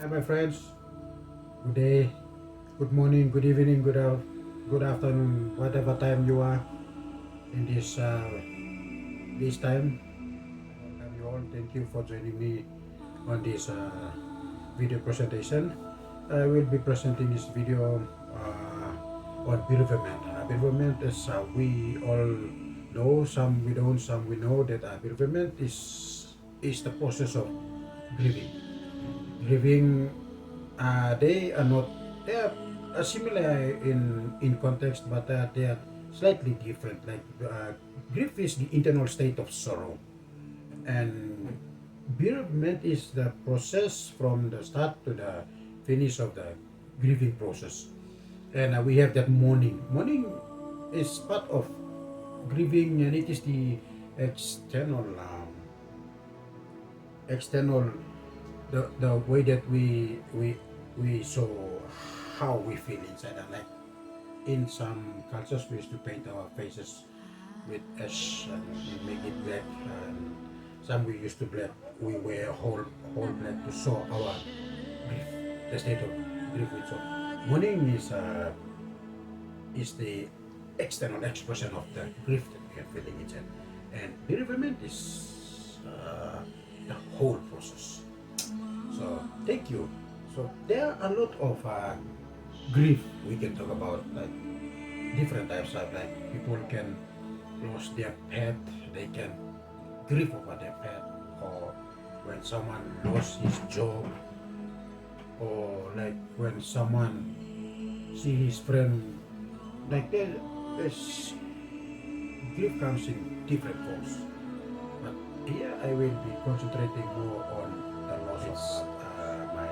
Hi, my friends. Good day, good morning, good evening, good afternoon, whatever time you are in this time. I welcome you all. Thank you for joining me on this video presentation. I will be presenting this video on bereavement. Bereavement is we all know, some we don't, some we know that bereavement is the process of grieving. Grieving they are not they are similar in context, but they are slightly different. Like grief is the internal state of sorrow, and bereavement is the process from the start to the finish of the grieving process. And we have that mourning. Mourning is part of grieving, and it is the external external the way that we show how we feel inside. And like in some cultures we used to paint our faces with ash and we make it black, and some we used to black, we wear whole black to show our grief, the state of grief we show. Mourning is the external expression of the grief that we are feeling inside, and bereavement is the whole process. So thank you. So there are a lot of grief we can talk about, like different types of, like people can lose their pet, they can grieve over their pet, or when someone lost his job, or like when someone see his friend, like there's grief comes in different forms. But here I will be concentrating more on the loss of my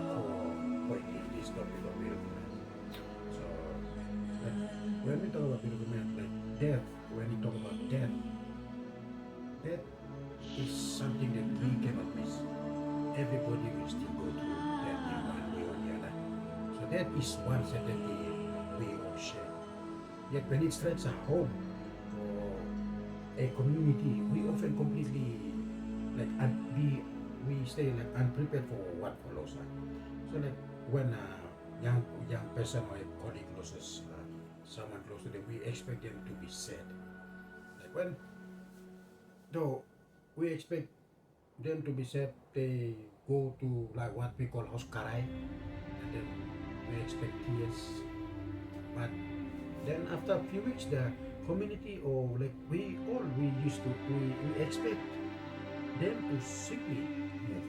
core point in this topic of bereavement. So, like, when we talk about bereavement, like death, when we talk about death, death is something that we cannot miss. Everybody will still go through death in one way or the other. So that is one certainty we all share. Yet when it strikes a home or a community, we often completely like we stay like unprepared for what follows. So like when a young person or a colleague loses someone close to them, we expect them to be sad. Like when though we expect them to be sad, they go to like what we call house karai, and then we expect tears. But then after a few weeks, the community or like we used to we expect them to simply move on,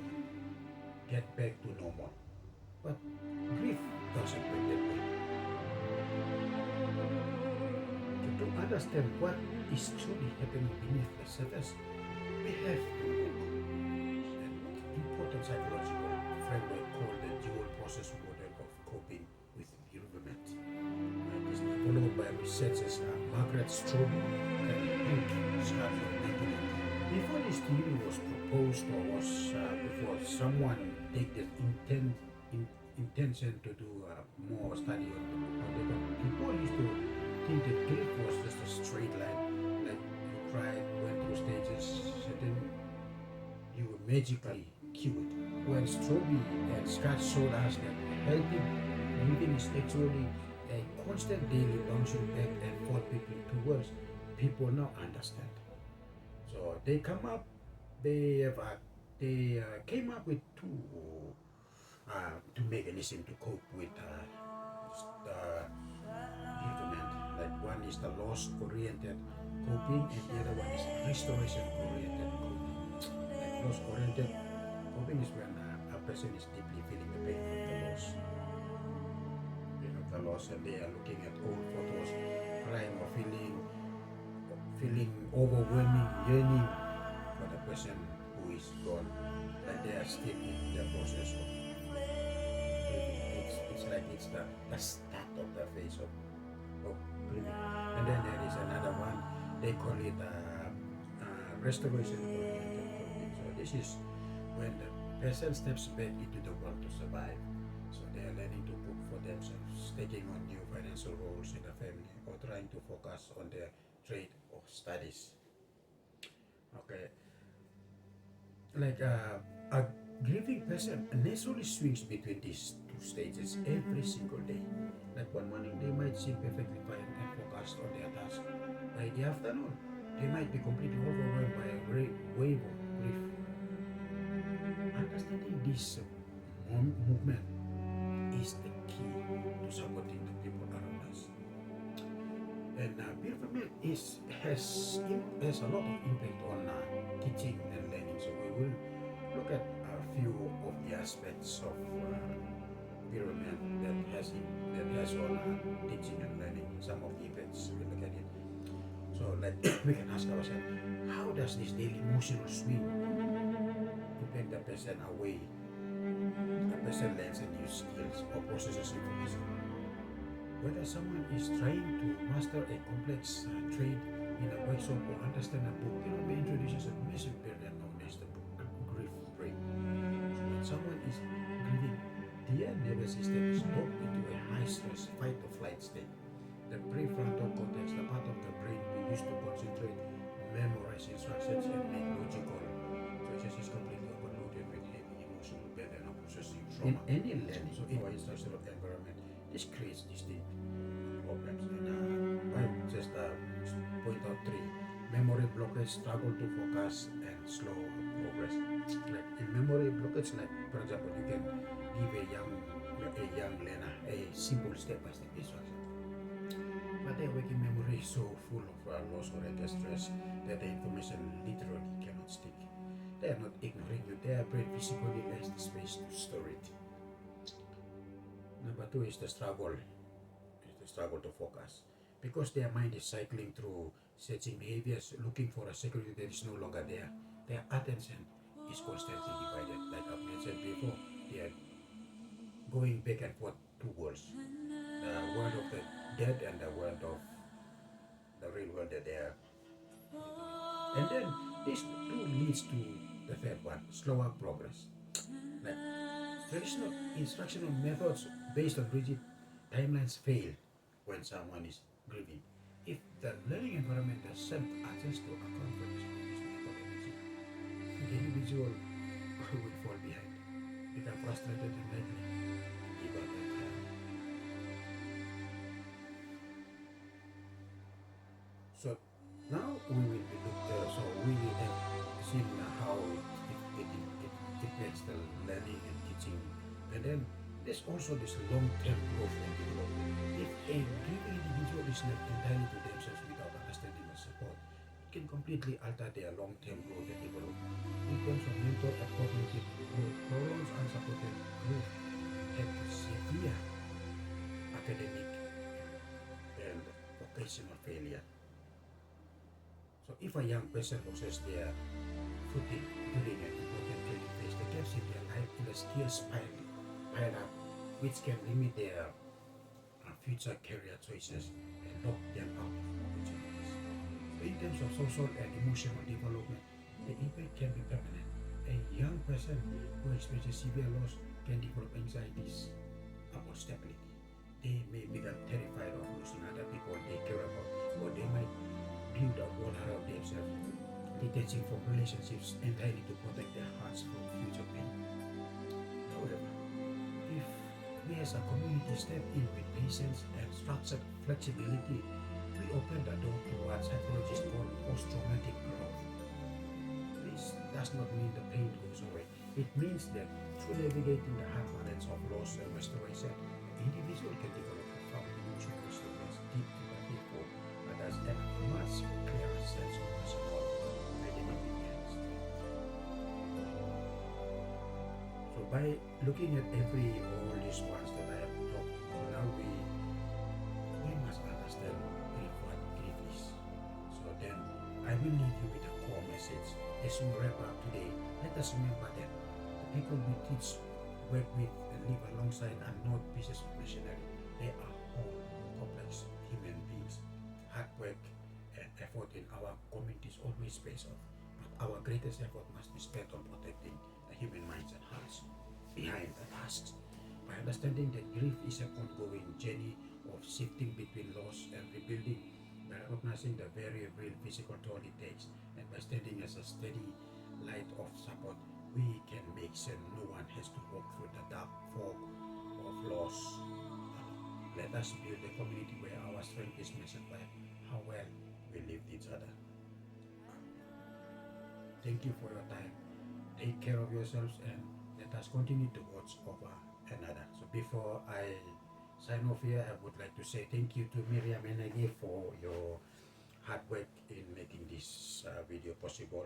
get back to normal. But grief doesn't work that way. To understand what is truly happening beneath the surface, we have to look at important psychological framework called the dual process model of coping with bereavement. This is developed by researchers Margaret Strobel and Hank Scott. Before this theory was proposed, or was before someone take the intention to do more study on the topic, people used to think that grief was just a straight line, like you cried, went through stages, and then you were magically cured. When Strobe and Scott showed us that healthy living is actually a constant daily bouncing back and forth between two worlds, people now understand. So they come up, they have they came up with two to mechanism to cope with the bereavement. Like one is the loss-oriented coping, and the other one is restoration-oriented coping. Like loss-oriented coping is when a person is deeply feeling the pain of the loss. The loss, and they are looking at old photos, crying or feeling overwhelming yearning for the person who is gone, and they are still in the process of grieving. It's like it's the start of the phase of grieving. And then there is another one, they call it restoration oriented coping. So this is when the person steps back into the world to survive. So they are learning to cook for themselves, taking on new financial roles in the family, or trying to focus on their trade or studies. Okay, like a grieving person naturally swings between these two stages every single day. Like one morning, they might seem perfectly fine and focused on their task. By the afternoon, they might be completely overwhelmed by a wave of grief. Understanding this movement is the key to supporting the people around us. And bereavement has a lot of impact on teaching and learning. So we will look at a few of the aspects of bereavement that has on teaching and learning. Some of the effects we'll look at it. So like we can ask ourselves, how does this daily emotional swing impact the person away? A person learns a new skills or processes information. Whether someone is trying to master a complex trade in a workshop or understand a book, may introduces a massive barrier known as the grief brain. So when someone is grieving, their nervous system is locked into a high stress fight or flight state. The prefrontal cortex, the part of the brain we use to concentrate, memorize instructions, and make logical choices, is completely overloaded with heavy emotional burden of processing trauma. In any learning, so in our instructional environment, this creates distinct problems. And I will just point out three: memory blockage, struggle to focus, and slow progress. Like in memory blockage, like for example, you can give a young learner a simple step-by-step instruction, but their working memory is so full of loss or stress that the information literally cannot stick. They are not ignoring you, their brain physically lacks the space to store it. Number two is the struggle to focus. Because their mind is cycling through searching behaviors, looking for a security that is no longer there, their attention is constantly divided. Like I've mentioned before, they are going back and forth two worlds. The world of the dead and the world of the real world that they are. And then this too leads to the third one, slower progress. Like traditional instructional methods based on rigid timelines fail when someone is grieving. If the learning environment doesn't adjust to account for this methodology, the individual will fall behind, become frustrated and likely give up entirely. So now we have seen how it makes the learning and teaching, and then there's also this long-term growth and development. If a given individual is left entirely to themselves without understanding or support, it can completely alter their long-term growth and development. In terms of mental and cognitive growth, prolonged unsupported growth have severe academic and vocational failure. So if a young person loses their footing during an important training phase, the gaps in their life in the skills pile up, which can limit their future career choices and lock them out of opportunities. So in terms of social and emotional development, the impact can be permanent. A young person who experiences severe loss can develop anxieties about stability. They may become terrified of losing other people they care about, or they might build a wall around themselves, detaching from relationships entirely to protect their hearts from future pain. However, if we as a community step in with patience and structured flexibility, we open the door to what psychologists call post-traumatic growth. This does not mean the pain goes away. It means that through navigating the hard balance of loss and restoration, the individual can develop profound emotional resilience, deep empathy for others, and a much clearer sense of personal identity and strength. So by looking at all these ones that I have talked about, now we must understand what grief is. So then I will leave you with a core message. As we wrap up today, let us remember that the people we teach, work with, and live alongside are not pieces of machinery. They are whole, complex human beings. Hard work and effort in our communities always pays off, but our greatest effort must be spent on protecting the human minds and hearts behind the tasks. By understanding that grief is an ongoing journey of shifting between loss and rebuilding, by recognizing the very real physical toll it takes, and by standing as a steady light of support, we can make sure no one has to walk through the dark fog of loss. Let us build a community where our strength is measured by how well we live with each other. Thank you for your time. Take care of yourselves and let us continue to watch over another. So before I sign off here, I would like to say thank you to Miriam Enege for your hard work in making this video possible.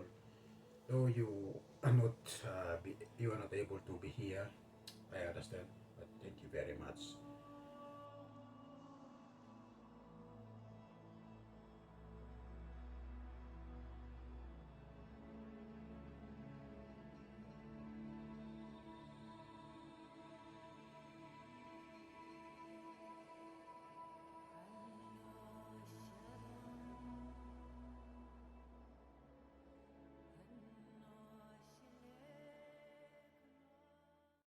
Though you are not able to be here, I understand, but thank you very much.